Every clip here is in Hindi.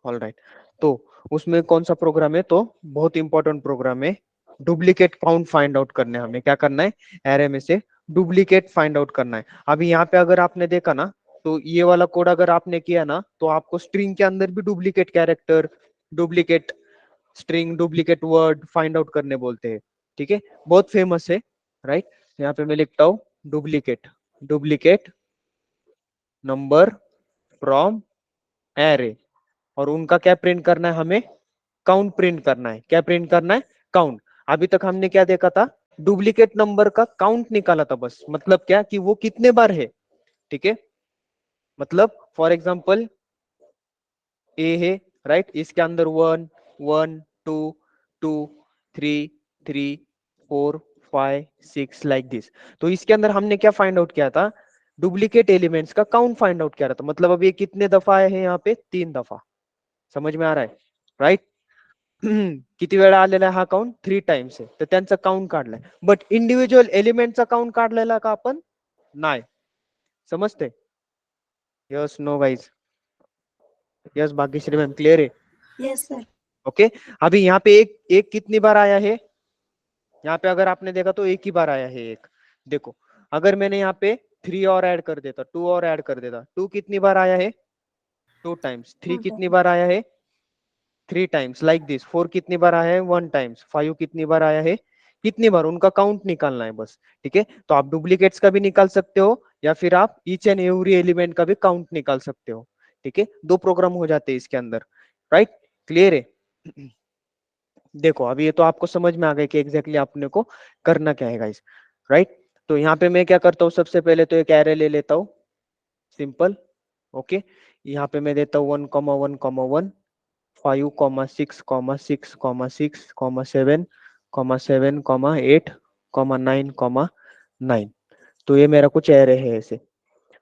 ऑल राइट, तो उसमें कौन सा प्रोग्राम है, तो बहुत इंपॉर्टेंट प्रोग्राम है, डुप्लीकेट काउंट फाइंड आउट करने, हमें क्या करना है, एरे में से डुप्लीकेट फाइंड आउट करना है। अभी यहाँ पे अगर आपने देखा ना, तो ये वाला कोड अगर आपने किया ना, तो आपको स्ट्रिंग के अंदर भी duplicate character, duplicate string, duplicate word find out करने बोलते हैं। ठीक है, बहुत फेमस है, राइट। यहाँ पे मैं लिखता हूँ duplicate, duplicate number from array, और उनका क्या प्रिंट करना है, हमें काउंट प्रिंट करना है। क्या प्रिंट करना है, काउंट। अभी तक हमने क्या देखा था, डुप्लीकेट नंबर का काउंट निकाला था बस, मतलब क्या कि वो कितने बार है। ठीक है, मतलब फॉर एग्जांपल ए है, राइट, इसके अंदर 1 1 2 2 3 3 4 5 6 लाइक दिस। तो इसके अंदर हमने क्या फाइंड आउट किया था, डुप्लीकेट एलिमेंट्स का काउंट फाइंड आउट किया था। मतलब अब ये कितने दफा आए हैं यहाँ पे, 3 दफा। समझ में आ रहा है, राइट। किती वेळा आलेला आहे हा काउंट, 3 टाइम्स आहे, तर त्यांचा काउंट काढलाय, बट इंडिव्हिज्युअल एलिमेंटचा काउंट काढलेला का आपण, नाही। समजते, yes no guys, yes Bhagyashree ma'am clear है, यस सर। ओके। अभी यहाँ पे एक एक कितनी बार आया है, यहाँ पे अगर आपने देखा तो एक ही बार आया है एक। देखो, अगर मैंने यहाँ पे 3 और ऐड कर देता, 2 और ऐड कर देता, 2 कितनी बार आया है, 2 टाइम्स। 3 कितनी बार आया है, 3 टाइम्स लाइक दिस। 4 कितनी बार आया है, 1 टाइम्स। 5 कितनी बार आया है, कितनी बार, उनका काउंट निकालना है बस। ठीक है, तो आप डुप्लीकेट्स का भी निकाल सकते हो, या फिर आप ईच एंड एवरी एलिमेंट का भी काउंट निकाल सकते हो। ठीक है, 2 प्रोग्राम हो जाते हैं इसके अंदर, राइट, क्लियर है। देखो अभी ये तो आपको समझ में आ गया कि एग्जैक्टली आपने को करना क्या है गाइस, राइट। तो यहाँ पे मैं क्या करता हूँ, सबसे पहले तो एक एरे ले लेता हूँ, सिंपल, ओके। यहाँ पे मैं देता हूँ 1,1,1, 5,6,6,7,7,8,9,9। तो ये मेरा कुछ एरे है ऐसे।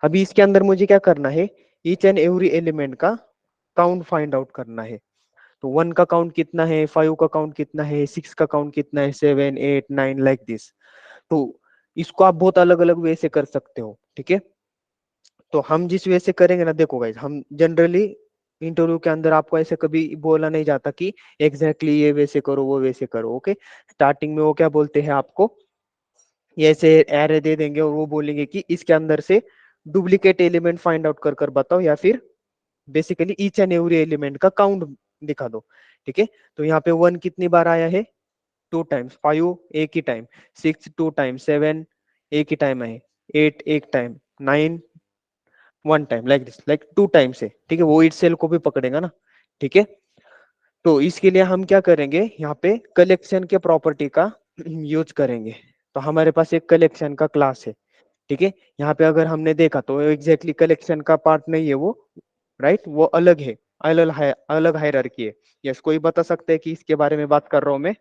अभी इसके अंदर मुझे क्या करना है, ईच एंड एवरी एलिमेंट का काउंट फाइंड आउट करना है। तो 1 का काउंट कितना है, 5 का काउंट कितना है, 6 का काउंट कितना है, 7 8 9 लाइक दिस। तो इसको आप बहुत अलग अलग वे से कर सकते हो। ठीक है, तो हम जिस वे से करेंगे ना, देखो गाइज, हम जनरली इंटरव्यू के अंदर आपको ऐसे कभी बोला नहीं जाता कि एग्जैक्टली ये वैसे करो वो वैसे करो, ओके। स्टार्टिंग में वो क्या बोलते हैं आपको, ये ऐसे एरे दे देंगे और वो बोलेंगे कि इसके अंदर से डुप्लीकेट एलिमेंट फाइंड आउट कर कर बताओ, या फिर basically each and every element का काउंट दिखा दो। ठीक है, तो यहाँ पे 1 कितनी बार आया है, 2 टाइम्स। 5 एक ही टाइम, 6 2 टाइम, 7 एक ही टाइम है, 8 एक time, 9 1 time, like this, like 2 times है। ठीक है, वो इट सेल को भी पकड़ेगा ना। ठीक है, तो इसके लिए हम क्या करेंगे, यहाँ पे कलेक्शन के प्रॉपर्टी का यूज करेंगे। तो हमारे पास एक कलेक्शन का क्लास है। ठीक है, यहाँ पे अगर हमने देखा तो एग्जैक्टली कलेक्शन का पार्ट नहीं है वो, राइट, वो अलग है, अलग हायरार्की है। यस, कोई बता सकते हैं कि इसके बारे में बात कर रहा हूं मैं।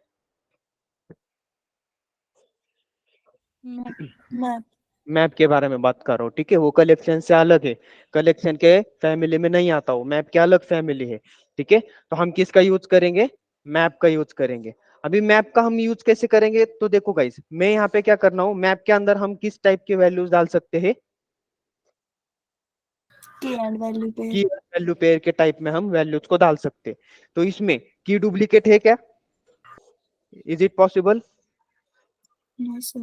मैप। मैप के बारे में बात कर रहा हूँ। ठीक है, वो कलेक्शन से अलग है, कलेक्शन के फैमिली में नहीं आता, वो मैप के अलग फैमिली है। ठीक है, तो हम किसका यूज करेंगे, मैप का यूज करेंगे। अभी मैप का हम यूज कैसे करेंगे, तो देखो गाइस, मैं यहाँ पे क्या करना हूँ, मैप के अंदर हम किस टाइप के वैल्यूज डाल सकते हैं, की एंड वैल्यू की पेयर। वैल्यू पेयर के टाइप में हम वैल्यूज को डाल सकते हैं। तो इसमें की डुप्लीकेट है क्या, is it possible, no sir.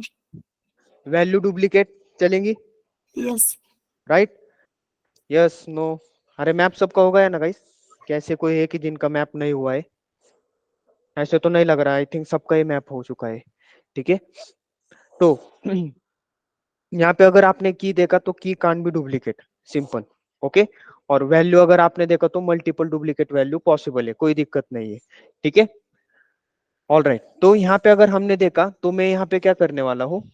Value duplicate चलेंगी, यस। Right, yes no. अरे मैप सबका होगा है ना गाइस, कैसे कोई है कि जिनका मैप नहीं हुआ है, ऐसे तो नहीं लग रहा, आई थिंक सबका ही मैप हो चुका है। ठीक है, तो यहाँ पे अगर आपने की देखा तो की कान भी डुप्लीकेट, सिंपल, ओके। और वैल्यू अगर आपने देखा तो मल्टीपल डुप्लीकेट वैल्यू पॉसिबल है, कोई दिक्कत नहीं है। ठीक है, ऑल राइट, तो यहाँ पे अगर हमने देखा तो मैं यहाँ पे क्या करने वाला हूँ,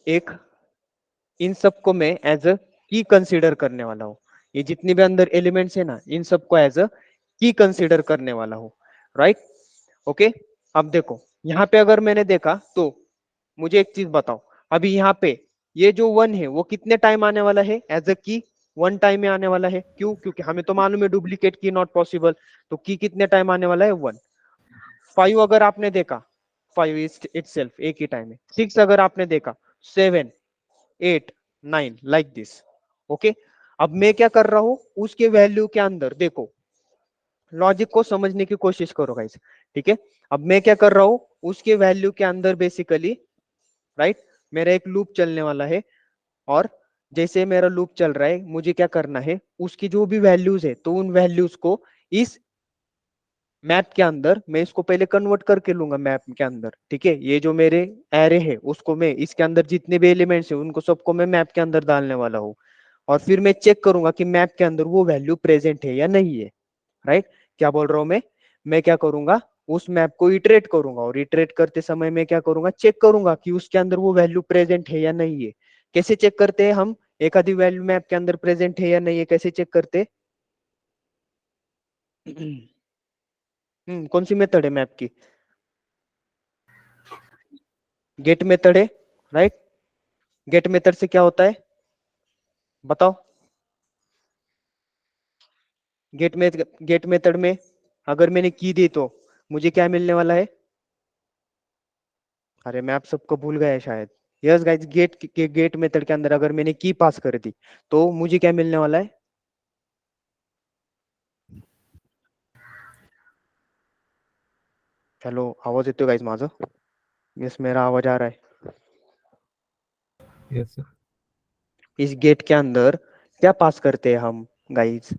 एक इन सबको मैं एज अ की कंसीडर करने वाला हूँ। ये जितने भी अंदर एलिमेंट्स है ना, इन सबको एज अ की कंसीडर करने वाला हूँ, राइट, ओके। अब देखो यहाँ पे अगर मैंने देखा तो मुझे एक चीज बताओ, अभी यहाँ पे ये जो 1 है वो कितने टाइम आने वाला है एज अ की, 1 टाइम में आने वाला है। क्यों, क्योंकि हमें तो मालूम है डुप्लीकेट की नॉट पॉसिबल। तो की कितने टाइम आने वाला है, 1। 5 अगर आपने देखा, 5 इटसेल्फ एक ही टाइम है। 6 अगर आपने देखा, 7 8 9 लाइक दिस, ओके। अब मैं क्या कर रहा हूं, उसके वैल्यू के अंदर देखो, लॉजिक को समझने की कोशिश करो गाइस, ठीक है। अब मैं क्या कर रहा हूं, उसके वैल्यू के अंदर बेसिकली, राइट, मेरा एक लूप चलने वाला है, और जैसे मेरा लूप चल रहा है मुझे क्या करना है, उसकी जो भी वैल्यूज है तो उन वैल्यूज को इस मैप के अंदर मैं इसको पहले कन्वर्ट करके लूंगा मैप के अंदर, ठीक है। ये जो मेरे एरे है उसको मैं इसके अंदर जितने भी एलिमेंट्स है उनको सबको मैं मैप के अंदर डालने वाला हूँ, और फिर मैं चेक करूंगा कि मैप के अंदर वो वैल्यू प्रेजेंट है या नहीं है, राइट। क्या बोल रहा हूं मैं क्या करूंगा, उस मैप को इटरेट करूंगा, और इटरेट करते समय मैं क्या करूंगा, चेक करूंगा कि उसके अंदर वो वैल्यू प्रेजेंट है या नहीं है। कैसे चेक करते हैं हम, एक आधी वैल्यू मैप के अंदर प्रेजेंट है या नहीं है, कैसे चेक करते कौन सी मेथड है मैप की, गेट मेथड है, राइट। गेट मेथड से क्या होता है बताओ, गेट मेथड में अगर मैंने की दी तो मुझे क्या मिलने वाला है, अरे मैं आप सबको भूल गया शायद। यस गाइस, गेट मेथड के अंदर अगर मैंने की पास कर दी तो मुझे क्या मिलने वाला है, हेलो आवाज येतोय गाइस माझं, यस मेरा आवाज आ रहा है। Yes sir. इस गेट के अंदर क्या पास करते हैं हम गाइस,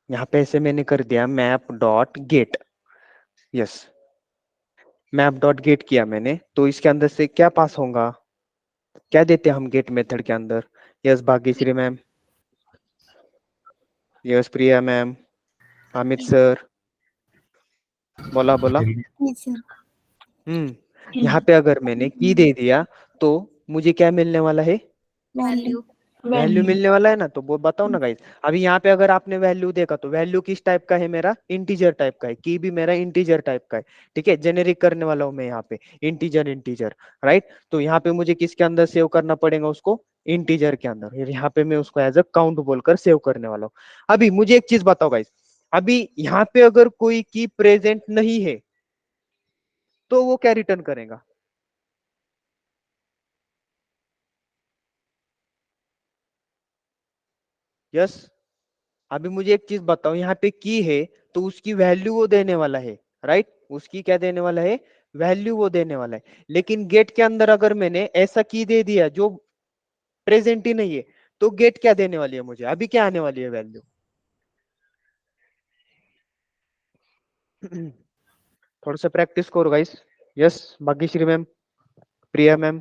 यहाँ पे ऐसे मैंने कर दिया map dot gate, yes map dot gate किया मैंने, तो इसके अंदर से क्या पास होगा, क्या देते हैं हम गेट मेथड के अंदर, यस भाग्यश्री मैम, यस प्रिया मैम, अमित सर, बोला बोला। Yes, sir. यहाँ पे अगर मैंने की दे दिया तो मुझे क्या मिलने वाला है, Value. वैल्यू मिलने वाला है ना, तो वो बताओ ना गाइस। अभी यहाँ पे अगर आपने वैल्यू देखा तो वैल्यू किस टाइप का है, मेरा इंटीजर टाइप का है, की भी मेरा इंटीजर टाइप का है, ठीक है। जेनेरिक करने वाला हूं मैं यहाँ पे इंटीजर इंटीजर, राइट। तो यहाँ पे मुझे किसके अंदर सेव करना पड़ेगा उसको, इंटीजर के अंदर, फिर यहाँ पे मैं उसको एज अ काउंट बोलकर सेव करने वाला हूँ। अभी मुझे एक चीज बताओ गाइस, अभी यहाँ पे अगर कोई की प्रेजेंट नहीं है तो वो क्या रिटर्न करेगा, यस। अभी मुझे एक चीज बताओ, यहाँ पे की है तो उसकी वैल्यू वो देने वाला है, राइट। उसकी क्या देने वाला है, वैल्यू वो देने वाला है। लेकिन गेट के अंदर अगर मैंने ऐसा की दे दिया जो प्रेजेंट ही नहीं है, तो गेट क्या देने वाली है मुझे, अभी क्या आने वाली है वैल्यू थोड़ा सा प्रैक्टिस करो गाइस। यस भाग्यश्री मैम, प्रिया मैम,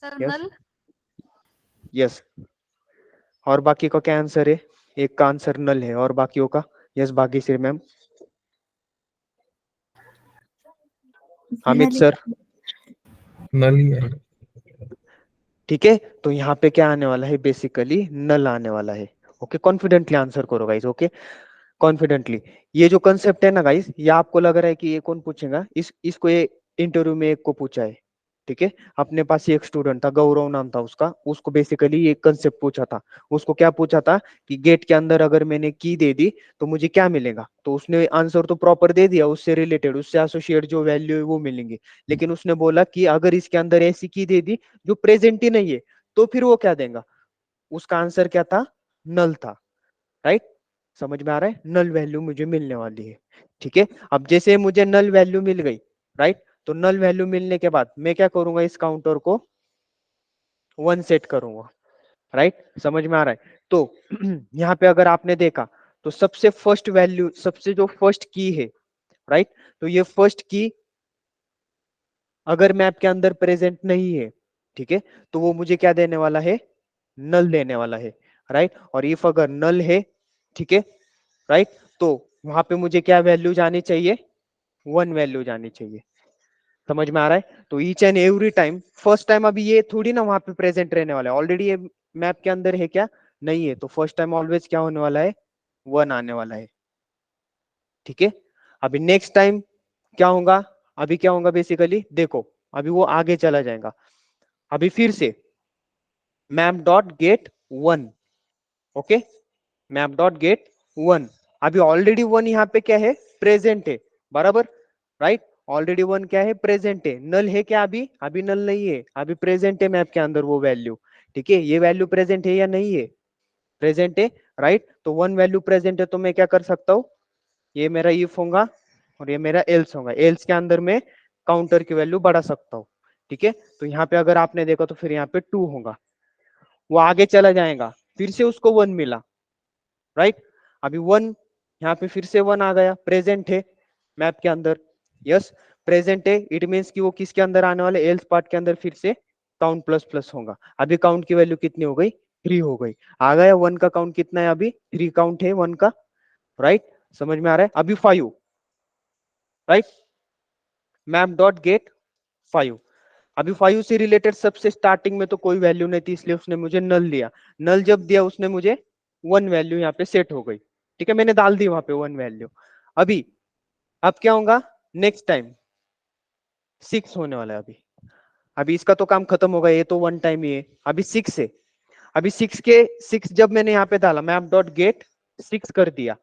सर यस नल। यस। और बाकी का क्या आंसर है, एक का आंसर नल है और बाकियों का, yes Bhagyashree ma'am, Amit Null. Sir, null ही है। ठीक है। तो यहाँ पे क्या आने वाला है, बेसिकली नल आने वाला है। ओके कॉन्फिडेंटली आंसर करो गाइस, ओके कॉन्फिडेंटली। ये जो कंसेप्ट है ना गाइस, ये आपको लग रहा है कि ये कौन पूछेगा, इसको ये इंटरव्यू में एक को पूछा है, ठीक है। अपने पास ही एक स्टूडेंट था, गौरव नाम था उसका, उसको बेसिकली ये कंसेप्ट पूछा था। उसको क्या पूछा था कि गेट के अंदर अगर मैंने की दे दी तो मुझे क्या मिलेगा, तो उसने आंसर तो प्रॉपर दे दिया, उससे रिलेटेड उससे एसोसिएट जो वैल्यू है वो मिलेंगे। लेकिन उसने बोला कि अगर इसके अंदर ऐसी की दे दी जो प्रेजेंट ही नहीं है तो फिर वो क्या देगा, उसका आंसर क्या था, नल था, राइट। समझ में आ रहा है, नल वैल्यू मुझे मिलने वाली है, ठीक है। अब जैसे मुझे नल वैल्यू मिल गई, राइट, तो नल वैल्यू मिलने के बाद मैं क्या करूंगा, इस काउंटर को 1 सेट करूंगा, राइट। समझ में आ रहा है। तो यहाँ पे अगर आपने देखा तो सबसे फर्स्ट वैल्यू, सबसे जो फर्स्ट की है, राइट, तो ये फर्स्ट की अगर मैप के अंदर प्रेजेंट नहीं है, ठीक है, तो वो मुझे क्या देने वाला है, नल देने वाला है, राइट। और इफ अगर नल है, ठीक है, राइट, तो वहां पे मुझे क्या वैल्यू जानी चाहिए, 1 वैल्यू जानी चाहिए। समझ में आ रहा है। तो each and every time, first time अभी ये थोड़ी ना वहां पे प्रेजेंट रहने वाला है, ऑलरेडी ये मैप के अंदर है क्या, नहीं है, तो फर्स्ट टाइम ऑलवेज क्या होने वाला है, 1 आने वाला है, ठीक है। अभी नेक्स्ट टाइम क्या होगा, अभी क्या होगा बेसिकली देखो, अभी वो आगे चला जाएगा, अभी फिर से map dot gate 1, okay, map dot gate 1। अभी ऑलरेडी 1 यहाँ पे क्या है, प्रेजेंट है, बराबर, राइट। ऑलरेडी 1 क्या है, प्रेजेंट है। नल है क्या, अभी अभी नल नहीं है, अभी प्रेजेंट है मैप के अंदर वो वैल्यू, ठीक है। ये वैल्यू प्रेजेंट है या नहीं है, प्रेजेंट है। राइट। तो वन वैल्यू प्रेजेंट है तो मैं क्या कर सकता हूँ, ये मेरा इफ होगा और ये मेरा एल्स होगा, एल्स के अंदर में काउंटर की वैल्यू बढ़ा सकता हूँ। ठीक है, तो यहाँ पे अगर आपने देखा तो फिर यहाँ पे 2 होगा, वो आगे चला जाएगा, फिर से उसको 1 मिला, राइट। अभी 1 यहाँ पे फिर से 1 आ गया, प्रेजेंट है मैप के अंदर, यस प्रेजेंट है, इट मीन्स कि वो किसके अंदर आने वाले, एल्स पार्ट के अंदर फिर से काउंट प्लस प्लस होगा। अभी काउंट की वैल्यू कितनी हो गई, 3 हो गई, आ गया 1 का काउंट कितना है, अभी 3 काउंट है 1 का, राइट। समझ में आ रहा है। अभी 5, राइट, मैप डॉट गेट 5। अभी 5 से रिलेटेड सबसे स्टार्टिंग में तो कोई वैल्यू नहीं थी, इसलिए उसने मुझे नल दिया, नल जब दिया उसने मुझे 1 वैल्यू यहाँ पे सेट हो गई। ठीक है, मैंने डाल दी वहां पे 1 वैल्यू। अभी अब क्या होगा, नेक्स्ट टाइम 6 होने वाला है। अभी अभी इसका तो काम खत्म होगा, ये तो 1 टाइम ही है। अभी 6 है, अभी 6 जब मैंने यहाँ पे डाला मैप डॉट गेट 6 कर दिया,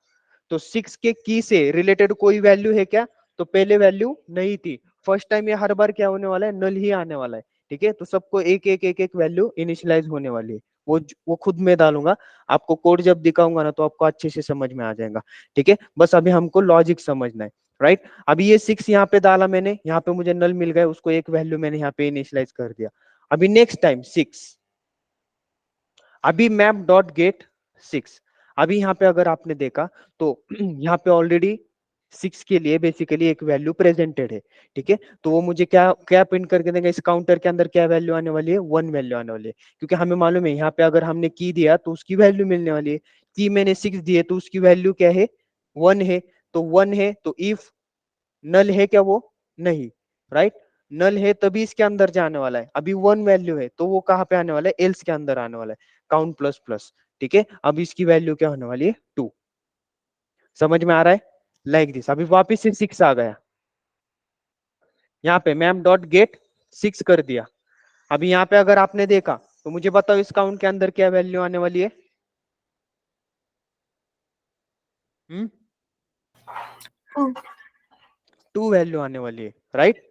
तो 6 के की से रिलेटेड कोई वैल्यू है क्या, तो पहले वैल्यू नहीं थी। फर्स्ट टाइम ये हर बार क्या होने वाला है, नल ही आने वाला है। ठीक है, तो सबको एक एक एक एक वैल्यू इनिशियलाइज होने वाली है, वो खुद में डालूंगा, आपको कोड जब दिखाऊंगा ना तो आपको अच्छे से समझ में आ जाएगा। ठीक है, बस अभी हमको लॉजिक समझना है, राइट। अभी ये 6 यहाँ पे डाला मैंने, यहाँ पे मुझे नल मिल गया, उसको एक वैल्यू मैंने यहाँ पे इनिशियलाइज कर दिया। अभी नेक्स्ट टाइम 6, अभी मैप डॉट गेट 6। अभी यहाँ पे अगर आपने देखा तो यहाँ पे ऑलरेडी 6 के लिए बेसिकली एक वैल्यू प्रेजेंटेड है। ठीक है, तो वो मुझे क्या क्या प्रिंट करके देंगे, इस काउंटर के अंदर क्या वैल्यू आने वाली है, 1 वैल्यू आने वाली है, क्योंकि हमें मालूम है यहाँ पे अगर हमने की दिया तो उसकी वैल्यू मिलने वाली है, की मैंने 6 दी है तो उसकी वैल्यू क्या है, 1 है, तो 1 है, तो इफ नल है क्या वो, नहीं, राइट, नल है तभी इसके अंदर जाने वाला है। अभी 1 वैल्यू है तो वो कहाँ पे आने वाला है, एल्स के अंदर आने वाला है, काउंट प्लस प्लस। ठीक है, अब इसकी वैल्यू क्या होने वाली है, 2। समझ में आ रहा है, लाइक दिस। अभी वापिस से 6 आ गया, यहाँ पे मैम डॉट गेट 6 कर दिया। अभी यहाँ पे अगर आपने देखा तो मुझे बताओ इस काउंट के अंदर क्या वैल्यू आने वाली है, 2. 2 वैल्यू आने वाली है, राइट।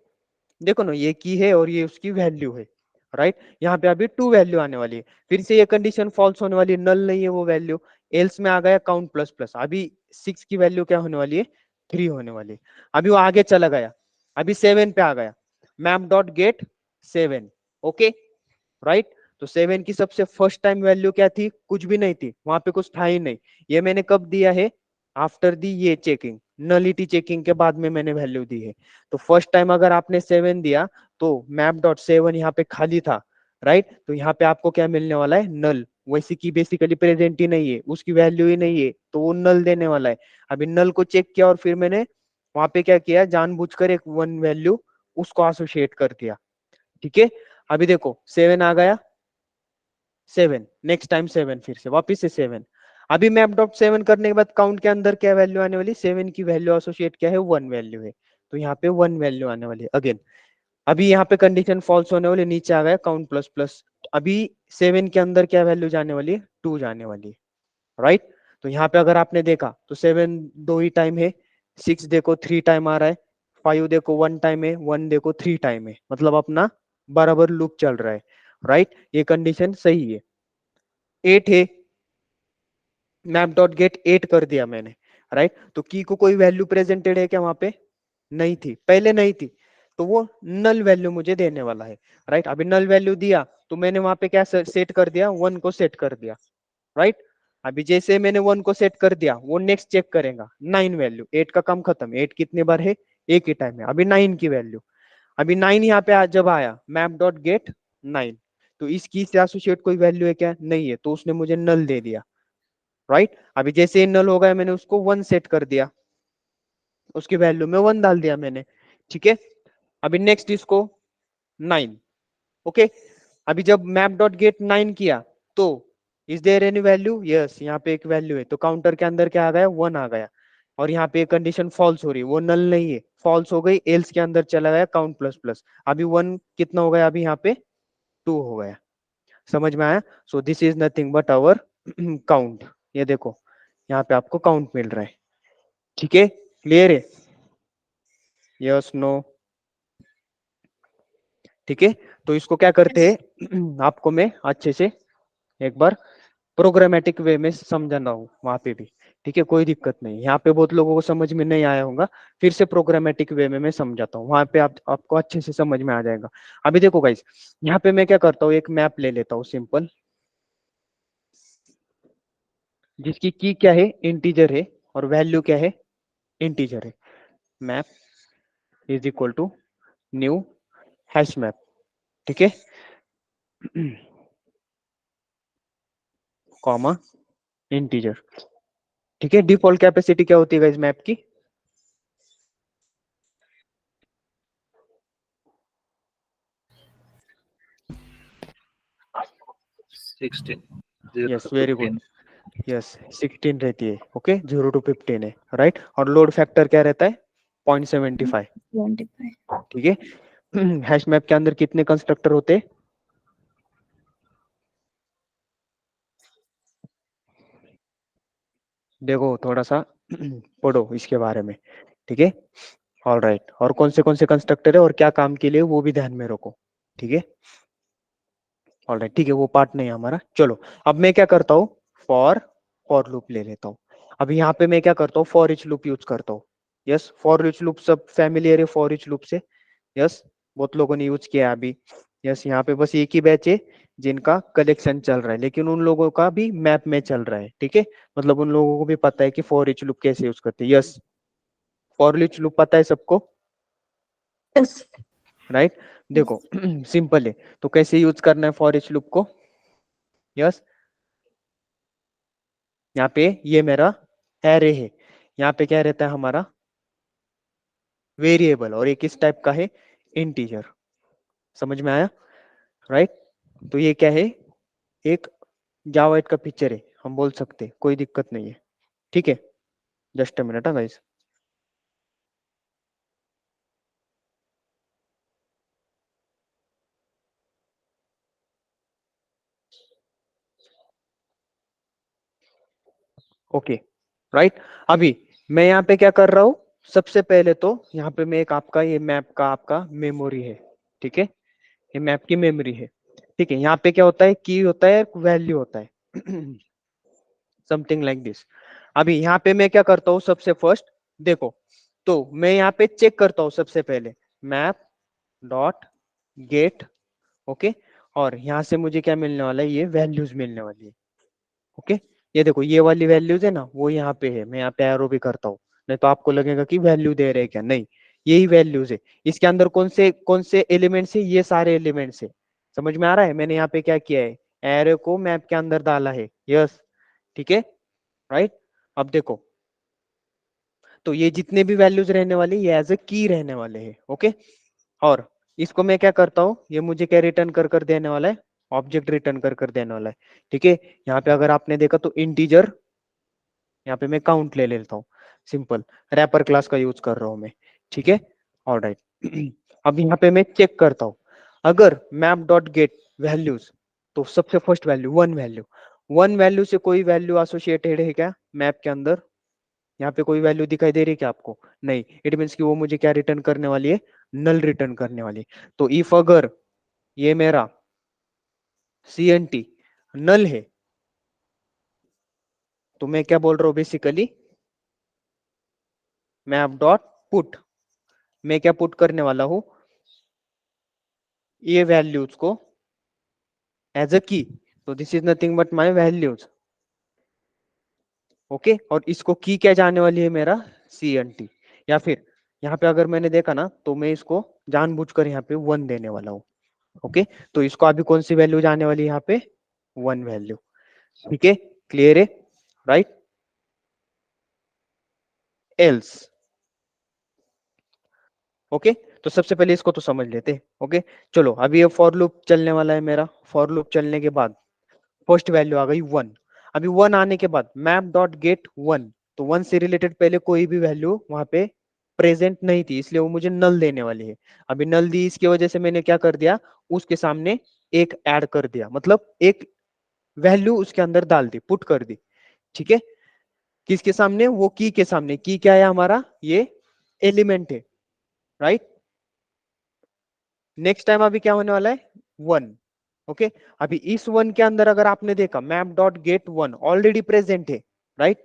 देखो ना, ये की है और ये उसकी वैल्यू है, राइट। यहाँ पे अभी 2 वैल्यू आने वाली है, फिर से ये कंडीशन फॉल्स होने वाली है, नल नहीं है वो वैल्यू, एल्स में आ गया काउंट प्लस प्लस। अभी 6 की वैल्यू क्या होने वाली है, 3 होने वाली है। अभी वो आगे चला गया, अभी 7 पे आ गया, map dot gate 7, okay, right. तो 7 की सबसे फर्स्ट टाइम वैल्यू क्या थी, कुछ भी नहीं थी, वहां पे कुछ था ही नहीं। ये मैंने कब दिया है, आफ्टर दी ये चेकिंग, नलिटी चेकिंग के बाद में मैंने वैल्यू दी है। तो फर्स्ट टाइम अगर आपने 7 दिया तो मैप डॉट 7 यहाँ पे खाली था, राइट। तो यहाँ पे आपको क्या मिलने वाला है, नल, वैसे की बेसिकली प्रेजेंट ही नहीं है, उसकी वैल्यू ही नहीं है, तो वो नल देने वाला है। अभी नल को चेक किया और फिर मैंने वहां पे क्या किया, जानबूझकर एक 1 वैल्यू उसको एसोसिएट कर दिया। ठीक है, अभी देखो 7 आ गया, 7 नेक्स्ट टाइम 7, फिर से वापिस से 7। अभी मैप डॉट 7 करने के बाद काउंट के अंदर क्या वैल्यू आने वाली, 7 की वैल्यू एसोसिएट क्या है, 1 वैल्यू है, तो यहाँ पे 1 वैल्यू आने वाली है अगेन। अभी यहाँ पे कंडीशन फॉल्स होने वाली, नीचे आ गया काउंट प्लस प्लस। अभी 7 के अंदर क्या वैल्यू जाने वाली है, 2 जाने वाली है, राइट। तो यहाँ पे अगर आपने देखा तो 7 2 ही टाइम है, 6 देखो 3 टाइम आ रहा है, 5 देखो 1 टाइम है, 1 देखो 3 टाइम है, मतलब अपना बराबर लूप चल रहा है, राइट। ये कंडीशन सही है। 8 है, मैप डॉट गेट 8 कर दिया मैंने, राइट। तो की को कोई वैल्यू प्रेजेंटेड है क्या वहां पे, नहीं थी, पहले नहीं थी, तो वो नल वैल्यू मुझे देने वाला है, राइट। अभी नल वैल्यू दिया तो मैंने वहां पे क्या सेट कर दिया, 1 को सेट कर दिया, राइट। अभी जैसे मैंने 1 को सेट कर दिया, वो नेक्स्ट चेक करेगा 9 वैल्यू, 8 का काम खत्म, 8 कितने बार है, एक ही टाइम है। अभी 9 की वैल्यू, अभी 9 यहाँ पे जब आया मैप डॉट गेट 9, तो इस की से एसोसिएट कोई वैल्यू है क्या, नहीं है, तो उसने मुझे नल दे दिया, राइट। अभी जैसे ही नल हो गया मैंने उसको 1 सेट कर दिया, उसकी वैल्यू में 1 डाल दिया मैंने, ठीक है। अभी नेक्स्ट इसको 9, ओके। अभी जब मैप डॉट गेट 9 किया तो is there any value, yes, यहाँ पे एक वैल्यू है, तो काउंटर के अंदर क्या आ गया, 1 आ गया। और यहाँ पे कंडीशन फॉल्स हो रही है, वो नल नहीं है, फॉल्स हो गई, एल्स के अंदर चला गया काउंट प्लस प्लस। अभी 1 कितना हो गया, अभी यहाँ पे 2 हो गया। समझ में आया, so this is nothing but our count. ये देखो यहाँ पे आपको काउंट मिल रहा है, ठीक है, क्लियर है, यस नो, ठीक है। तो इसको क्या करते हैं आपको मैं अच्छे से एक बार प्रोग्रामेटिक वे में समझाना हूँ वहां पे भी, ठीक है, कोई दिक्कत नहीं। यहाँ पे बहुत लोगों को समझ में नहीं आया होगा, फिर से प्रोग्रामेटिक वे में मैं समझाता हूँ, वहां पे आपको अच्छे से समझ में आ जाएगा। अभी देखो गाइस, यहाँ पे मैं क्या करता हूँ, एक मैप ले लेता हूँ सिंपल, जिसकी की क्या है, इंटीजर है, और वैल्यू क्या है, इंटीजर है। Map is equal to new hash map, ठीक है, कॉमा इंटीजर, ठीक है। डिफॉल्ट कैपेसिटी क्या होती है इस मैप की, 16 yes 0 to very good, 15 yes 16 रहती है, ओके, 0 to 15 है, राइट। और लोड फैक्टर क्या रहता है, 0.75, 25. ठीक है। हैश मैप के अंदर कितने कंस्ट्रक्टर होते हैं, देखो थोड़ा सा पढ़ो इसके बारे में, ठीक है। ऑल राइट, और कौन से कंस्ट्रक्टर है और क्या काम के लिए, वो भी ध्यान में रखो, ठीक है। ऑल राइट, ठीक है, वो पार्ट नहीं है हमारा। चलो अब मैं क्या करता हूँ, फॉर लूप ले लेता हूँ। अब यहाँ पे मैं क्या करता हूँ, फॉर इच लूप यूज करता हूँ। यस, फॉर इच लूप सब फैमिलियर है फॉर इच लूप से, यस, बहुत लोगों ने यूज किया है अभी। यस, यहाँ पे बस एक ही बैच है जिनका कलेक्शन चल रहा है, लेकिन उन लोगों का भी मैप में चल रहा है, ठीक है। मतलब उन लोगों को भी पता है कि फॉर इच लूप कैसे यूज करते हैं। यस, फॉर इच लूप पता है सबको, Yes. राइट। देखो सिंपल है, तो कैसे यूज करना है फॉर इच लूप को। यस, यहाँ पे ये मेरा एरे है, यहाँ पे क्या रहता है हमारा, वेरिएबल, और ये किस टाइप का है, इंटीजर, समझ में आया, राइट। तो ये क्या है, एक जावाइट का पिक्चर है, हम बोल सकते हैं, कोई दिक्कत नहीं है, ठीक है। Just a minute guys. Okay, right. अभी मैं यहाँ पे क्या कर रहा हूँ, सबसे पहले तो यहाँ पे मैं एक आपका ये मैप का आपका मेमोरी है, ठीक है, ये मैप की मेमोरी है, ठीक है। यहाँ पे क्या होता है, की होता है, वैल्यू होता है, समथिंग लाइक दिस। अभी यहाँ पे मैं क्या करता हूँ, सबसे फर्स्ट देखो, तो मैं यहाँ पे चेक करता हूँ सबसे पहले, मैप डॉट गेट, ओके, और यहाँ से मुझे क्या मिलने वाला है, ये वैल्यूज मिलने वाली है, ओके। ये देखो ये वाली वैल्यूज है ना, वो यहाँ पे है, मैं यहाँ पे एरो भी करता हूँ, नहीं तो आपको लगेगा कि वैल्यू दे रहे हैं क्या, नहीं, यही वैल्यूज है। इसके अंदर कौन से एलिमेंट्स है, ये सारे एलिमेंट्स है, समझ में आ रहा है। मैंने यहाँ पे क्या किया है, एरो को मैप के अंदर डाला है, यस, ठीक है, राइट। अब देखो, तो ये जितने भी वैल्यूज रहने वाले ये एज ए की रहने वाले हैं, ओके। और इसको मैं क्या करता हूँ, ये मुझे क्या रिटर्न कर कर देने वाला है, ऑब्जेक्ट रिटर्न कर कर देने वाला है, ठीक है। यहाँ पे अगर आपने देखा तो इंटीजर, यहाँ पे मैं काउंट ले लेता हूँ, सिंपल रैपर क्लास का यूज कर रहा हूँ मैं, ठीक है, ऑलराइट। अब यहाँ पे मैं चेक करता हूँ, अगर मैप डॉट गेट वैल्यूज, तो सबसे फर्स्ट वैल्यू वन वैल्यू से कोई वैल्यू एसोसिएटेड है क्या मैप के अंदर, यहाँ पे कोई वैल्यू दिखाई दे रही है क्या आपको, नहीं, इट मीन्स कि वो मुझे क्या रिटर्न करने वाली है, नल रिटर्न करने वाली है। तो इफ अगर ये मेरा CNT नल है, तो मैं क्या बोल रहा हूँ बेसिकली, मैप डॉट पुट, मैं क्या पुट करने वाला हूं, ये वैल्यूज को एज अ की, तो this is nothing but my values, okay. और इसको की क्या जाने वाली है, मेरा CNT, या फिर यहाँ पे अगर मैंने देखा ना, तो मैं इसको जानबूझकर यहाँ पे 1 देने वाला हूँ, ओके। तो इसको अभी कौन सी वैल्यू जाने वाली है, यहाँ पे 1 वैल्यू, ठीक है, क्लियर है, राइट। एल्स, ओके, तो सबसे पहले इसको तो समझ लेते, ओके। चलो अभी ये फॉर लूप चलने वाला है मेरा, फॉर लूप चलने के बाद फर्स्ट वैल्यू आ गई 1। अभी 1 आने के बाद मैप डॉट गेट 1, तो 1 से रिलेटेड पहले कोई भी वैल्यू वहां पे प्रेजेंट नहीं थी, इसलिए वो मुझे नल देने वाली है। अभी नल दी, इसकी वजह से मैंने क्या कर दिया, उसके सामने एक ऐड कर दिया, मतलब एक वैल्यू उसके अंदर डाल दी, पुट कर दी, ठीक है। किसके सामने, वो की के सामने, की क्या है हमारा, ये एलिमेंट है, राइट। नेक्स्ट टाइम अभी क्या होने वाला है, 1, ओके, अभी इस वन के अंदर अगर आपने देखा map dot get one already present है, राइट,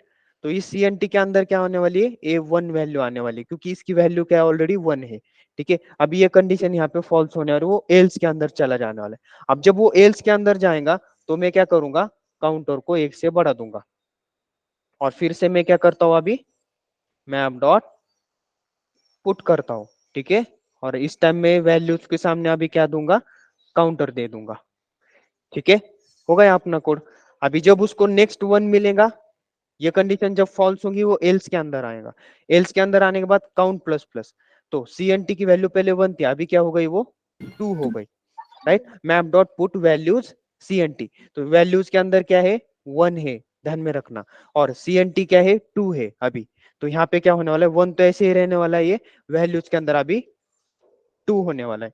तो इस CNT के अंदर क्या होने वाली है, A1 वैल्यू आने वाली है, क्योंकि इसकी वैल्यू क्या ऑलरेडी 1 है। ठीक है, अभी ये कंडीशन यहाँ पे फॉल्स होने वाली है, वो एल्स के अंदर चला जाने वाला है। अब जब वो एल्स के अंदर जाएगा तो मैं क्या करूंगा, काउंटर को 1 से बढ़ा दूंगा, और फिर से मैं क्या करता हूँ, अभी मैप डॉट पुट करता हूँ। ठीक है, और इस टाइम में वैल्यूज के सामने अभी क्या दूंगा, काउंटर दे दूंगा। ठीक है, हो गया अपना कोड। अभी जब उसको नेक्स्ट वन मिलेगा, ये कंडीशन जब फॉल्स होगी वो एल्स के अंदर आएगा, एल्स के अंदर आने के बाद काउंट प्लस प्लस, तो CNT की वैल्यू पहले 1 थी, अभी क्या हो गई, वो 2 हो गई, right. Map dot put values CNT, तो वैल्यूज के अंदर क्या है, 1 है, ध्यान में रखना, और CNT क्या है, 2 है अभी, तो यहाँ पे क्या होने वाला है, 1 तो ऐसे ही रहने वाला है, ये वैल्यूज के अंदर अभी 2 होने वाला है।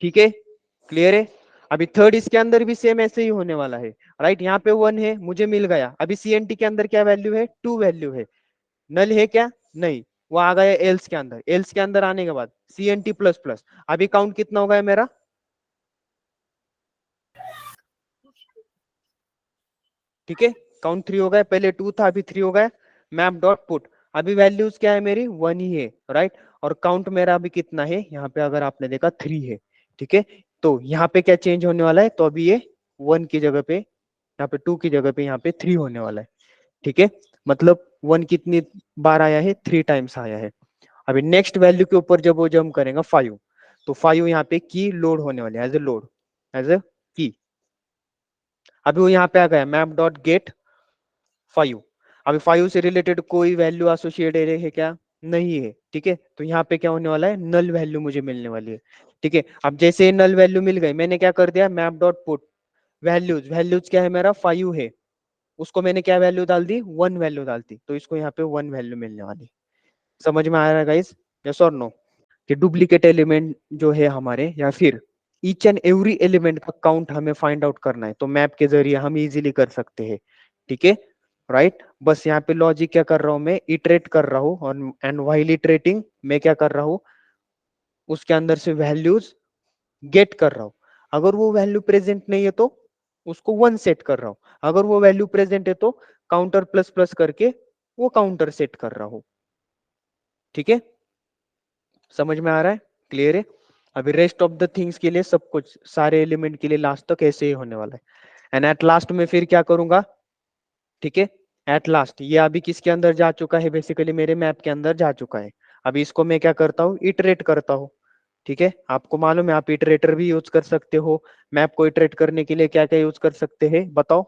ठीक है, क्लियर है। अभी थर्ड इसके अंदर भी सेम ऐसे ही होने वाला है, राइट, यहाँ पे 1 है, मुझे मिल गया, अभी CNT के अंदर क्या वैल्यू है, 2 वैल्यू है, नल है क्या, नहीं, वो आ गया एल्स के अंदर, एल्स के अंदर आने के बाद CNT प्लस प्लस, अभी काउंट कितना होगा मेरा, ठीक है, काउंट 3 हो गया, पहले 2 था अभी 3 हो गया। मैप डॉट पुट, अभी वैल्यूज क्या है मेरी, 1 ही है, राइट, और काउंट मेरा अभी कितना है, यहाँ पे अगर आपने देखा 3 है। ठीक है, तो यहाँ पे क्या चेंज होने वाला है, तो अभी ये 1 की जगह पे, यहाँ पे 2 की जगह पे यहाँ पे 3 होने वाला है। ठीक है, मतलब 1 कितनी बार आया है, 3 टाइम्स आया है। अभी नेक्स्ट वैल्यू के ऊपर जब वो जंप करेगा 5, तो 5 यहाँ पे की लोड होने वाली है, as a load, as a key. अभी वो यहाँ पे आ गया मैप डॉट गेट 5, अभी 5 से रिलेटेड कोई वैल्यू एसोसिएटेड है क्या, नहीं है। ठीक है, तो यहाँ पे क्या होने वाला है, नल वैल्यू मुझे मिलने वाली है। ठीक है, अब जैसे नल वैल्यू मिल गई, मैंने क्या कर दिया, map dot put values, values क्या है मेरा, 5 है, उसको मैंने क्या वैल्यू डाल दी, 1 वैल्यू डाल दी, तो इसको यहाँ पे 1 वैल्यू मिलने वाली। समझ में आ रहा है गाइस, यस और नो, कि डुप्लीकेट एलिमेंट जो है हमारे, या फिर ईच एंड एवरी एलिमेंट का काउंट हमें फाइंड आउट करना है, तो मैप के जरिए हम इजीली कर सकते हैं। ठीक है, राइट, बस यहाँ पे लॉजिक क्या कर रहा हूँ, मैं इटरेट कर रहा हूँ, और एंड व्हाइल इटरेटिंग मैं क्या कर रहा हूँ, उसके अंदर से वैल्यूज गेट कर रहा हूँ। अगर वो वैल्यू प्रेजेंट नहीं है तो उसको 1 सेट कर रहा हूँ, अगर वो वैल्यू प्रेजेंट है तो काउंटर प्लस प्लस करके वो काउंटर सेट कर रहा हूँ। ठीक है, समझ में आ रहा है, क्लियर है। अभी रेस्ट ऑफ द थिंग्स के लिए, सब कुछ सारे एलिमेंट के लिए लास्ट तक ऐसे ही होने वाला है, एंड एट लास्ट में फिर क्या करूंगा, ठीक है, एट लास्ट ये अभी किसके अंदर जा चुका है, बेसिकली मेरे मैप के अंदर जा चुका है। अभी इसको मैं क्या करता हूँ, इटरेट करता हूँ। ठीक है, आपको मालूम है आप इटरेटर भी यूज कर सकते हो, मैप को इटरेट करने के लिए क्या क्या यूज कर सकते हैं, बताओ।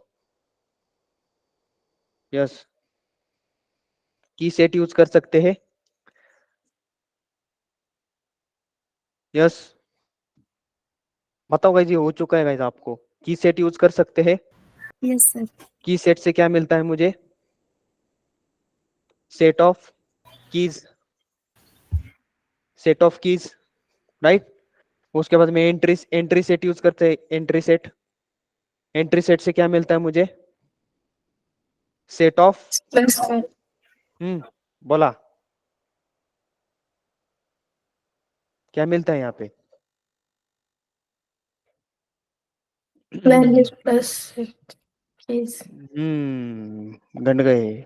यस, की सेट यूज कर सकते हैं। यस, बताओ गाइज, ये हो चुका है गाइज, आपको की सेट यूज कर सकते हैं। Yes, sir. की सेट से क्या मिलता है मुझे, set of keys, set of keys, right. उसके बाद में एंट्री एंट्री सेट यूज करते हैं, एंट्री सेट, एंट्री सेट से क्या मिलता है मुझे, सेट ऑफ, Plus, sir. बोला, क्या मिलता है यहाँ पे, Values plus set. Please. गंड गए,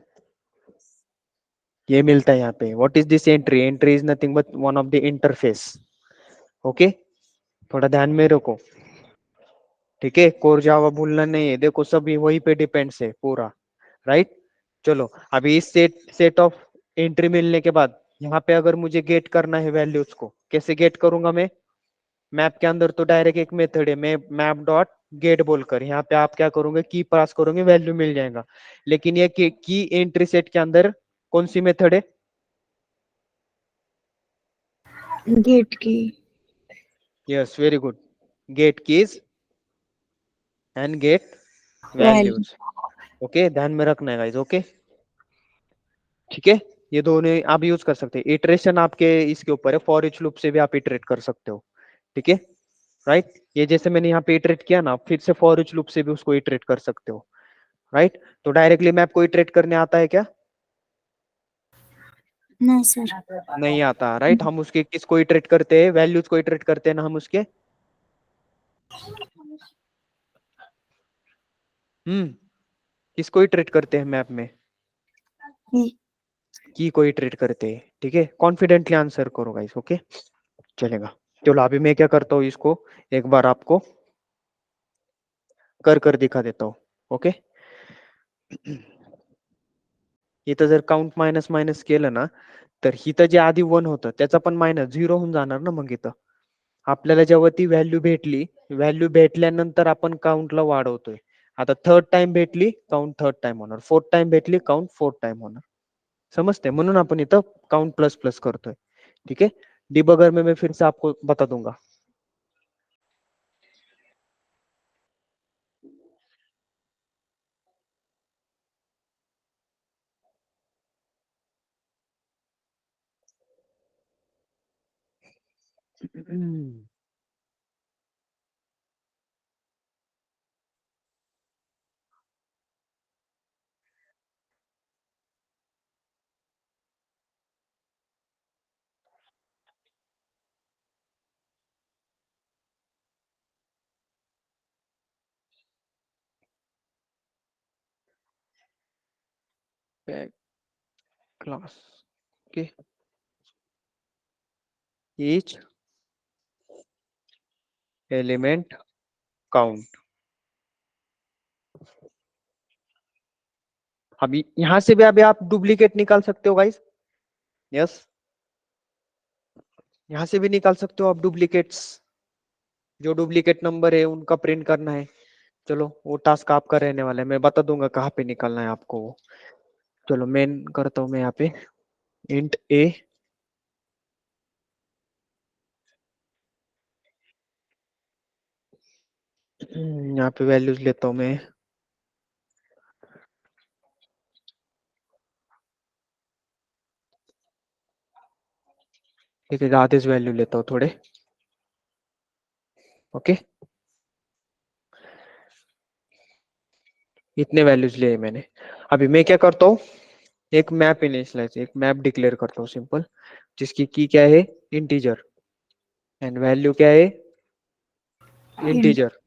ये मिलता है यहाँ पे। What is this entry, entry is nothing but one of the interface. Okay, थोड़ा ध्यान में रखो। ठीक है, कोर जावा भूलना नहीं है, देखो सभी वही पे डिपेंड्स है पूरा, राइट। चलो, अभी इस सेट ऑफ एंट्री मिलने के बाद यहाँ पे अगर मुझे गेट करना है वैल्यूज को, कैसे गेट करूंगा मैं, मैप के अंदर तो डायरेक्ट एक मेथड है, मैं मैप डॉट गेट बोलकर यहाँ पे आप क्या करोगे, की पास करोगे, वैल्यू मिल जाएगा। लेकिन ये की एंट्री सेट के अंदर कौन सी मेथड है, Gate key. Yes very good, get keys and get Value. Values. Okay, ध्यान में रखना है गाइस, ओके, ठीक है, ये दोनों आप यूज कर सकते हैं। इटरेशन आपके इसके ऊपर है, फॉर ईच लूप से भी आप इटरेट कर सकते हो। ठीक है, राइट, ये जैसे मैंने यहाँ पे इटरेट किया ना, फिर से फॉर ईच लूप से भी उसको इटरेट कर सकते हो, राइट। तो डायरेक्टली मैप को इटरेट करने आता है क्या, No, sir. नहीं आता, राइट। हम उसके किसको इटरेट करते हैं, वैल्यूज को इटरेट करते हैं ना हम उसके, किसको इटरेट करते हैं मैप में? की को इटरेट करते हैं, ठीक है। कॉन्फिडेंटली आंसर करो गाइस, ओके चलेगा। चलो अभी मैं क्या करता हूँ, इसको एक बार आपको कर दिखा देता हूँ, ओके। इथं जर काउंट मायनस मायनस केलं ना, तर इथं जे आधी 1 होतं त्याचा पण मायनस 0 होऊन जाणार ना मग इथं। आपल्याला जेव्हा ती व्हॅल्यू भेटली, व्हॅल्यू भेटल्यानंतर आपण काउंटला वाढवतोय। आता थर्ड टाइम भेटली, काउंट थर्ड टाइम होणार, फोर्थ टाइम भेटली, काउंट फोर्थ टाइम होणार। समझते? म्हणून आपण इथं काउंट प्लस प्लस करतोय, ठीक है। डिबगर में मैं फिर से आपको बता दूंगा। क्लास के each एलिमेंट काउंट। अभी यहां से भी अभी आप डुप्लीकेट निकाल सकते हो गाइस, यस। यहां से भी निकाल सकते हो आप डुप्लीकेट्स, जो डुप्लीकेट नंबर है उनका प्रिंट करना है। चलो वो टास्क आपका रहने वाला है, मैं बता दूंगा कहाँ पे निकालना है आपको वो। चलो मेन करता हूँ मैं यहाँ पे इंट ए, यहाँ पे वैल्यूज लेता हूँ मैं। ठीक है, आदेश वैल्यू लेता हूँ थोड़े, ओके। इतने वैल्यूज लिए मैंने। अभी मैं क्या करता हूँ, एक मैप इनिशियलाइज, एक मैप डिक्लेयर करता हूँ सिंपल, जिसकी की क्या है, इंटीजर, एंड वैल्यू क्या है, इंटीजर।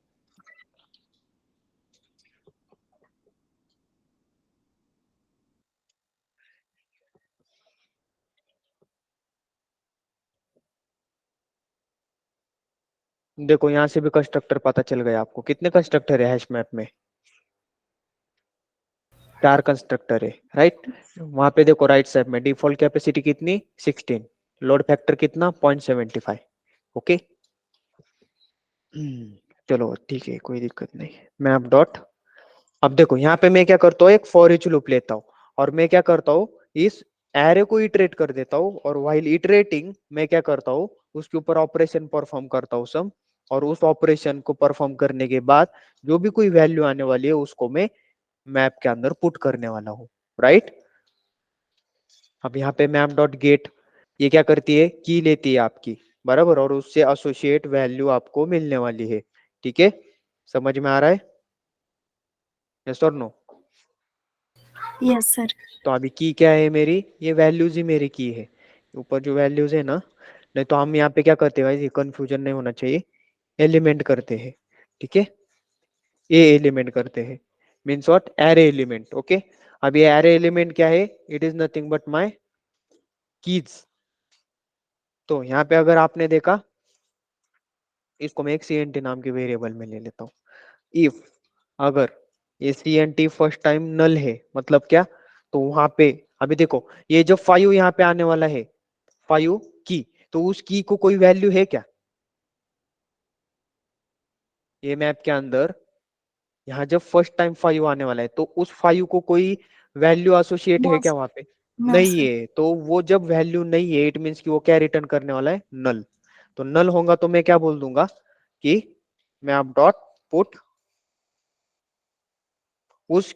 देखो यहाँ से भी कंस्ट्रक्टर पता चल गया आपको, कितने कंस्ट्रक्टर है हैश मैप में, 4 कंस्ट्रक्टर है, राइट। वहां पे देखो राइट साइड में डिफॉल्ट कैपेसिटी कितनी, 16, लोड फैक्टर कितना, 0.75, ओके। चलो ठीक है, कोई दिक्कत नहीं। मैप डॉट, अब देखो यहाँ पे मैं क्या करता हूँ, एक फॉर ईच लूप लेता हूँ, और मैं क्या करता हूँ, इस एरे को इटरेट कर देता हूँ, और व्हाइल इटरेटिंग मैं क्या करता हूँ, उसके ऊपर ऑपरेशन परफॉर्म करता हूँ सम, और उस ऑपरेशन को परफॉर्म करने के बाद जो भी कोई वैल्यू आने वाली है उसको मैं मैप के अंदर पुट करने वाला हूँ, राइट। अब यहाँ पे मैप डॉट गेट, ये क्या करती है, की लेती है आपकी, बराबर, और उससे एसोसिएट वैल्यू आपको मिलने वाली है, ठीक है। समझ में आ रहा है, यस और नो? Yes sir. तो अभी की क्या है मेरी, ये वैल्यूज ही मेरी की है, ऊपर जो वैल्यूज है ना, नहीं तो हम यहाँ पे क्या करते हैं, ये कंफ्यूजन नहीं होना चाहिए, एलिमेंट करते हैं, ठीक है। ए एलिमेंट करते हैं, means what, array element, okay. अब ये एरे एलिमेंट क्या है, it is nothing but my keys. तो यहाँ पे अगर आपने देखा, इसको मैं एक सी नाम के वेरिएबल में ले लेता हूँ। इफ अगर ये सी फर्स्ट टाइम नल है, मतलब क्या, तो वहां पे अभी देखो ये जो 5 यहाँ पे आने वाला है, 5 की, तो उस की को कोई वैल्यू है क्या, ये मैप के अंदर यहाँ जब फर्स्ट टाइम 5 आने वाला है तो उस 5 को कोई वैल्यू एसोसिएट है नो क्या वहां पे, नो नहीं सर। है। तो वो जब वैल्यू नहीं है, इट मीन्स कि वो क्या रिटर्न करने वाला है, नल। तो नल होगा तो मैं क्या बोल दूंगा कि मैप डॉट पुट, उस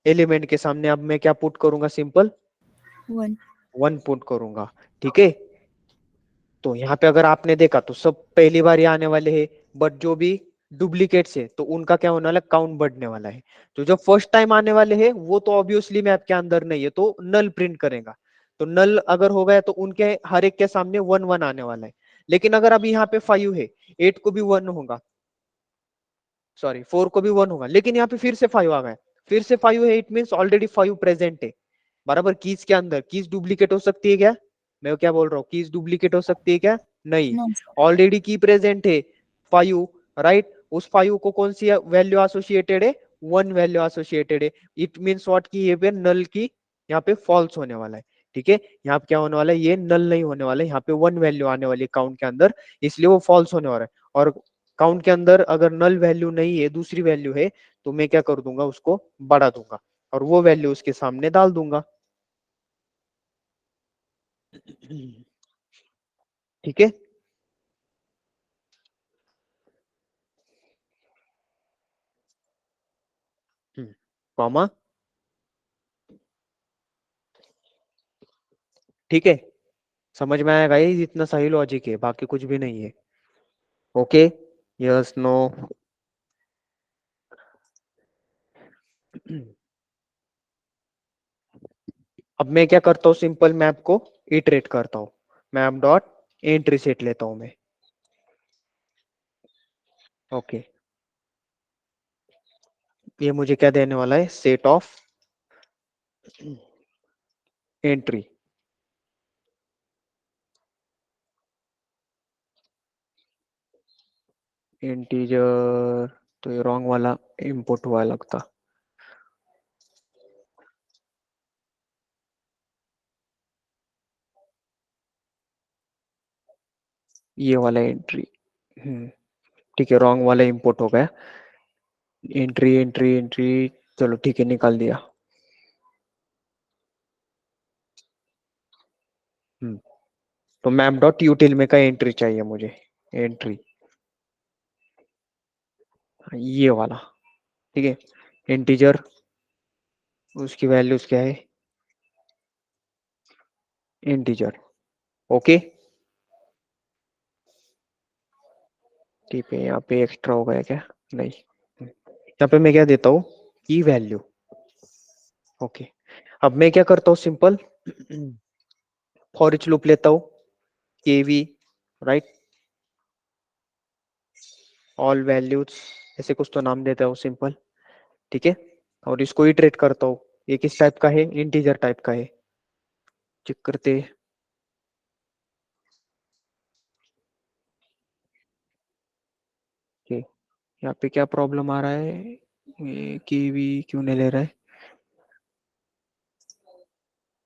एलिमेंट के सामने अब मैं क्या पुट करूंगा, सिंपल 1। 1 पुट करूंगा, ठीक है। तो यहाँ पे अगर आपने देखा तो सब पहली बार ये आने वाले हैं, बट जो भी डुप्लीकेट्स है तो उनका क्या होने वाला है, काउंट बढ़ने वाला है। तो जो फर्स्ट टाइम आने वाले हैं वो तो ऑब्वियसली मैप के अंदर नहीं है, तो नल प्रिंट करेगा। तो नल अगर हो गया तो उनके हर एक के सामने 1 1 आने वाला है। लेकिन अगर अभी यहाँ पे 5 है, 8 को भी 1 होगा, सॉरी 4 को भी 1 होगा, लेकिन यहाँ पे फिर से 5 आ गया, फिर से 5 है, इट मीन्स ऑलरेडी 5 प्रेजेंट है बराबर। कीज के अंदर कीज डुप्लीकेट हो सकती है क्या? मैं क्या बोल रहा हूँ, कीज डुप्लीकेट हो सकती है क्या? नहीं, No. ऑलरेडी की प्रेजेंट है 5, राइट। उस 5 को कौन सी वैल्यू एसोसिएटेड है? 1 वैल्यू एसोसिएटेड है। इट मीन्स व्हाट की ये पे नल की यहाँ पे फॉल्स होने वाला है, ठीक है। यहाँ पे क्या होने वाला है, ये नल नहीं होने वाला है, यहाँ पे 1 वैल्यू आने वाली है काउंट के अंदर, इसलिए वो फॉल्स होने वाला है। और काउंट के अंदर अगर नल वैल्यू नहीं है, दूसरी वैल्यू है, तो मैं क्या कर दूंगा, उसको बढ़ा दूंगा और वो वैल्यू उसके सामने डाल दूंगा, ठीक है। कॉमा, ठीक है। समझ में आएगा, ये इतना सही लॉजिक है, बाकी कुछ भी नहीं है। Okay, yes no. अब मैं क्या करता हूँ, सिंपल मैप को इटरेट करता हूँ, मैप डॉट एंट्री सेट लेता हूँ मैं। ओके, ये मुझे क्या देने वाला है, सेट ऑफ एंट्री, इंटीजर, तो ये रॉन्ग वाला इंपुट हुआ लगता। ये वाला एंट्री, ठीक है, रॉन्ग वाला इंपुट हो गया। एंट्री एंट्री एंट्री, चलो ठीक है, निकाल दिया। तो मैप डॉट यूटिल में का एंट्री चाहिए मुझे, एंट्री ये वाला, ठीक है। इंटीजर, उसकी वैल्यूज क्या है, इंटीजर, ओके। ठीक है, यहाँ पे एक्स्ट्रा हो गया क्या? नहीं, यहाँ पे मैं क्या देता हूँ, की वैल्यू, ओके। अब मैं क्या करता हूँ, सिंपल फॉर इच लूप लेता हूँ, केवी, राइट, ऑल वैल्यूज, ऐसे कुछ तो नाम देता हूँ सिंपल, ठीक है। और इसको इटरेट करता हूँ, ये किस टाइप का है, इंटीजर टाइप का है, चेक करते हैं। Okay, यहाँ पे क्या प्रॉब्लम आ रहा है, ये केवी क्यों नहीं ले रहा है?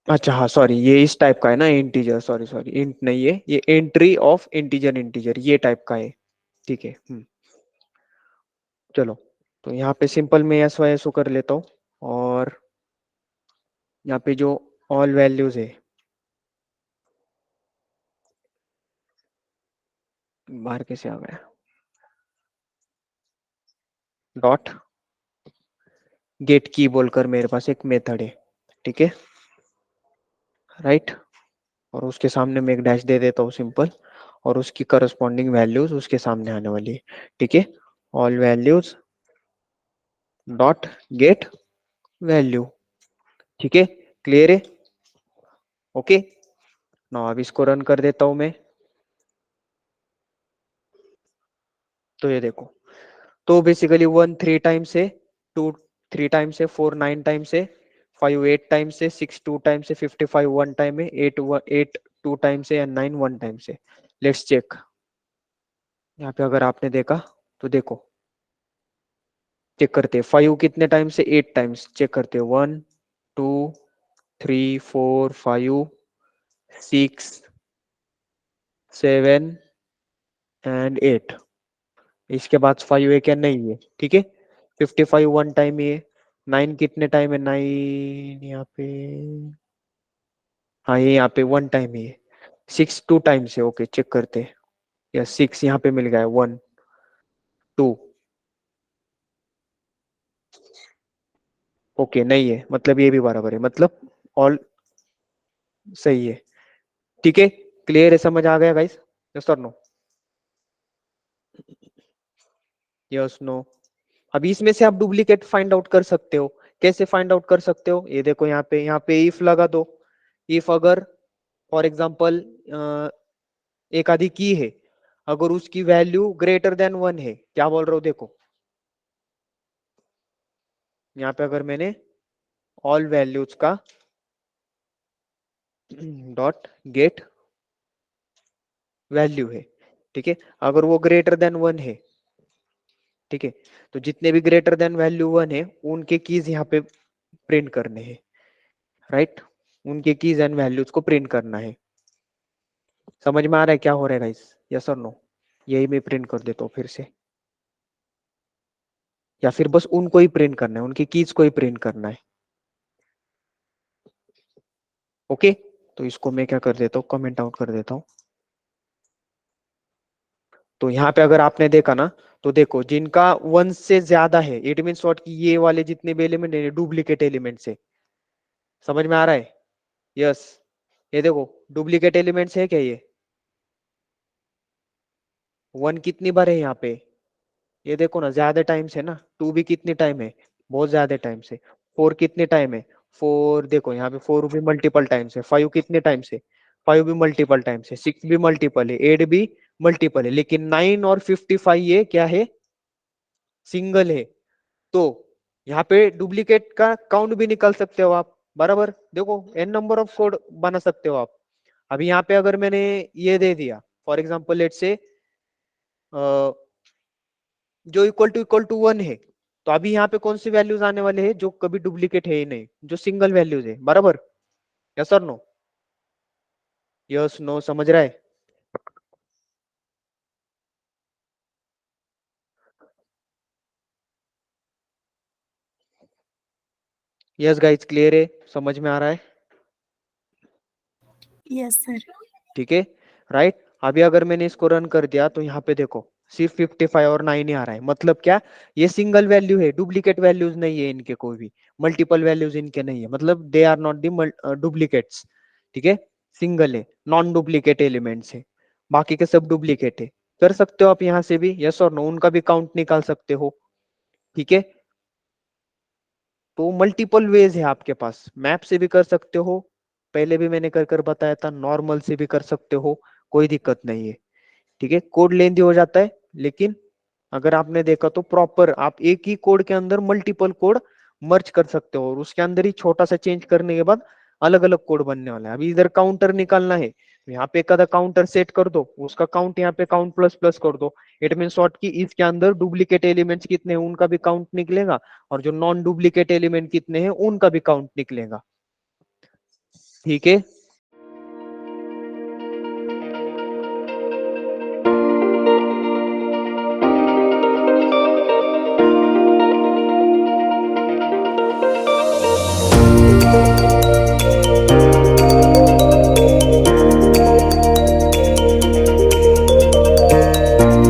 अच्छा हाँ सॉरी, ये इस टाइप का है ना, इंटीजर, सॉरी सॉरी, इंट नहीं है ये, एंट्री ऑफ इंटीजर, इंटीजर ये टाइप का है, ठीक है। चलो, तो यहाँ पे सिंपल मैं एस वाई एस कर लेता हूँ, और यहाँ पे जो ऑल वैल्यूज है, बाहर कैसे आ गया, डॉट गेट की बोलकर मेरे पास एक मेथड है, ठीक है, राइट। और उसके सामने मैं एक डैश दे देता हूँ सिंपल, और उसकी करस्पॉन्डिंग वैल्यूज उसके सामने आने वाली है, ठीक है। All values dot get value, ठीक है, क्लियर है, ओके। ना अब इसको रन कर देता हूं मैं, तो ये देखो, तो बेसिकली 1 3 टाइम्स है, 2 3 टाइम्स है, 4 9 टाइम्स है, 5 8 टाइम्स है, 6 2 टाइम्स है, 55 1 टाइम है, 8 2 टाइम्स है, एंड 9 1 टाइम्स है। लेट्स चेक, यहाँ पे अगर आपने देखा तो देखो, चेक करते हैं 5 कितने टाइम्स से, 8 टाइम्स, चेक करते हैं 1 2 3 4 5 6 7 एंड 8, इसके बाद 5 है क्या, नहीं है, ठीक है। 55 1 टाइम है, 9 कितने टाइम है, 9 यहाँ पे, हाँ ये यहाँ पे 1 टाइम ही है, 6 2 टाइम्स है, ओके चेक करते हैं, या 6 यहाँ पे मिल गया, 1 2, ओके नहीं है, मतलब ये भी बराबर है, मतलब ऑल सही है, ठीक है। क्लियर है, समझ आ गया गाइस, यस और नो, यस नो। अभी इसमें से आप डुप्लीकेट फाइंड आउट कर सकते हो, कैसे फाइंड आउट कर सकते हो, ये देखो यहाँ पे इफ लगा दो, इफ अगर फॉर एग्जाम्पल एक आधी की है, अगर उसकी वैल्यू ग्रेटर देन 1 है, क्या बोल रहा हूँ देखो, यहाँ पे अगर मैंने ऑल वैल्यूज का डॉट गेट वैल्यू है, ठीक है, अगर वो ग्रेटर देन 1 है, ठीक है, तो जितने भी ग्रेटर देन वैल्यू 1 है उनके कीज यहाँ पे प्रिंट करने हैं, राइट, उनके कीज एंड वैल्यूज को प्रिंट करना है। समझ में आ रहा है क्या हो रहा है गाइस, यस और नो? यही मैं प्रिंट कर देता हूँ फिर से, या फिर बस उनको ही प्रिंट करना है, उनकी कीज को ही प्रिंट करना है। ओके, तो इसको मैं क्या कर देता हूँ, कमेंट आउट कर देता हूँ। तो यहाँ पे अगर आपने देखा ना, तो देखो जिनका 1 से ज्यादा है, इट मीन व्हाट कि ये वाले जितने भी एलिमेंट है डुप्लीकेट एलिमेंट्स है। समझ में आ रहा है? यस, ये देखो डुप्लीकेट एलिमेंट्स है क्या ये? 1 कितनी बार है यहाँ पे? ये देखो ना, ज्यादा टाइम से ना। 2 भी कितने टाइम है? बहुत ज्यादा टाइम से। 4 कितने टाइम है? 4 देखो यहाँ पे 4 भी मल्टीपल टाइम से। 5 कितने टाइम से? 5 भी मल्टीपल टाइम से। 6 भी मल्टीपल है। 8 भी मल्टीपल है। लेकिन 9 और 55 ये क्या है? सिंगल है। तो यहाँ पे डुप्लीकेट का काउंट भी निकाल सकते हो आप, बराबर। देखो n नंबर ऑफ कोड बना सकते हो आप। अभी यहाँ पे अगर मैंने ये दे दिया, फॉर एग्जाम्पल लेट से जो इक्वल टू 1 है, तो अभी यहाँ पे कौन सी वैल्यूज आने वाले हैं जो कभी डुप्लीकेट है ही नहीं, जो सिंगल वैल्यूज है, बराबर। यस और नो? यस नो, समझ रहा है? यस गाइस, क्लियर है, समझ में आ रहा है? Yes, sir. ठीक है, राइट। अभी अगर मैंने इसको रन कर दिया तो यहाँ पे देखो सिर्फ 55 और 9 ही आ रहा है। मतलब क्या? ये सिंगल वैल्यू है, डुप्लीकेट वैल्यूज नहीं है इनके, कोई भी मल्टीपल वैल्यूज इनके नहीं है। मतलब they are not the duplicates, ठीक है, सिंगल है, नॉन डुप्लीकेट एलिमेंट्स है। बाकी के सब डुप्लीकेट है। कर सकते हो आप यहाँ से भी, यस और नो, उनका भी काउंट निकाल सकते हो, ठीक है। तो मल्टीपल वेज है आपके पास, मैप से भी कर सकते हो, पहले भी मैंने कर कर बताया था, नॉर्मल से भी कर सकते हो, कोई दिक्कत नहीं है, ठीक है। कोड लेंदी हो जाता है, लेकिन अगर आपने देखा तो प्रॉपर आप एक ही कोड के अंदर मल्टीपल कोड मर्ज कर सकते हो, और उसके अंदर ही छोटा सा चेंज करने के बाद अलग अलग कोड बनने वाला है। अभी इधर काउंटर निकालना है, यहाँ पे एक आधा काउंटर सेट कर दो, उसका काउंट यहाँ पे काउंट प्लस प्लस कर दो। इट मीन शॉर्ट की इसके अंदर डुप्लीकेट एलिमेंट्स कितने हैं उनका भी काउंट निकलेगा, और जो नॉन डुप्लीकेट एलिमेंट कितने हैं उनका भी काउंट निकलेगा, ठीक है।